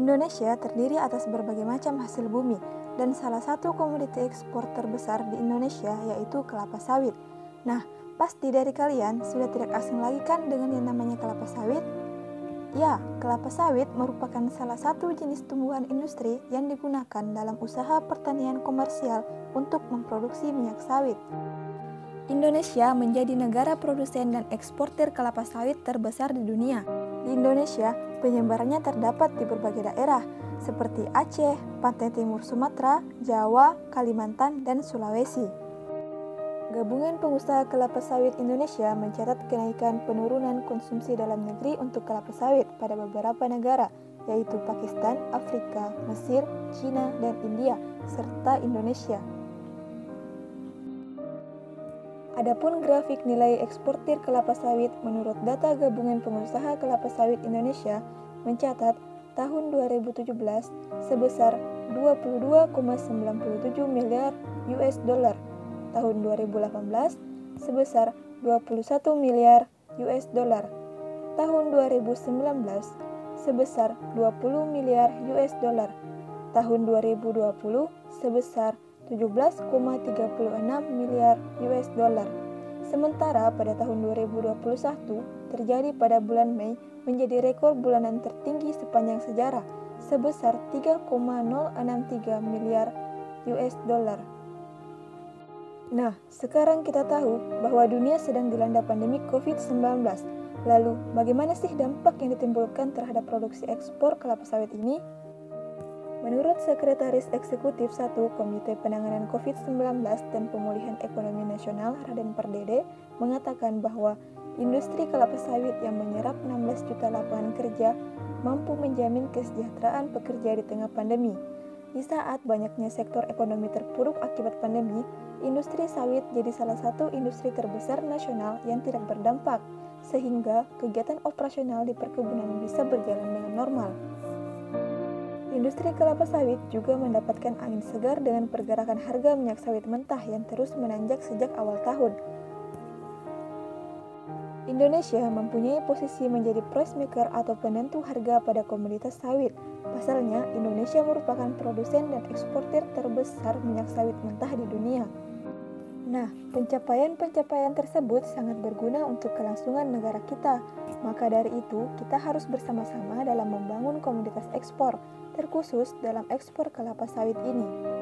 Indonesia terdiri atas berbagai macam hasil bumi, dan salah satu komoditi ekspor terbesar di Indonesia yaitu kelapa sawit. Nah, pasti dari kalian sudah tidak asing lagi kan dengan yang namanya kelapa sawit? Ya, kelapa sawit merupakan salah satu jenis tumbuhan industri yang digunakan dalam usaha pertanian komersial untuk memproduksi minyak sawit. Indonesia menjadi negara produsen dan eksportir kelapa sawit terbesar di dunia. Di Indonesia, penyebarannya terdapat di berbagai daerah, seperti Aceh, pantai timur Sumatera, Jawa, Kalimantan, dan Sulawesi. Gabungan Pengusaha Kelapa Sawit Indonesia mencatat kenaikan penurunan konsumsi dalam negeri untuk kelapa sawit pada beberapa negara, yaitu Pakistan, Afrika, Mesir, Cina, dan India, serta Indonesia. Adapun grafik nilai eksportir kelapa sawit menurut data Gabungan Pengusaha Kelapa Sawit Indonesia mencatat tahun 2017 sebesar 22,97 miliar US dollar, tahun 2018 sebesar 21 miliar US dollar, tahun 2019 sebesar 20 miliar US dollar, tahun 2020 sebesar 17,36 miliar US dollar. Sementara pada tahun 2021 terjadi pada bulan Mei menjadi rekor bulanan tertinggi sepanjang sejarah sebesar 3,063 miliar US dollar. Nah, sekarang kita tahu bahwa dunia sedang dilanda pandemi COVID-19. Lalu, bagaimana sih dampak yang ditimbulkan terhadap produksi ekspor kelapa sawit ini? Menurut Sekretaris Eksekutif 1 Komite Penanganan COVID-19 dan Pemulihan Ekonomi Nasional Raden Pardede mengatakan bahwa industri kelapa sawit yang menyerap 16 juta lapangan kerja mampu menjamin kesejahteraan pekerja di tengah pandemi. Di saat banyaknya sektor ekonomi terpuruk akibat pandemi, industri sawit jadi salah satu industri terbesar nasional yang tidak berdampak, sehingga kegiatan operasional di perkebunan bisa berjalan dengan normal. Industri kelapa sawit juga mendapatkan angin segar dengan pergerakan harga minyak sawit mentah yang terus menanjak sejak awal tahun. Indonesia mempunyai posisi menjadi price maker atau penentu harga pada komoditas sawit. Pasalnya, Indonesia merupakan produsen dan eksportir terbesar minyak sawit mentah di dunia. Nah, pencapaian-pencapaian tersebut sangat berguna untuk kelangsungan negara kita. Maka dari itu, kita harus bersama-sama dalam membangun komoditas ekspor, terkhusus dalam ekspor kelapa sawit ini.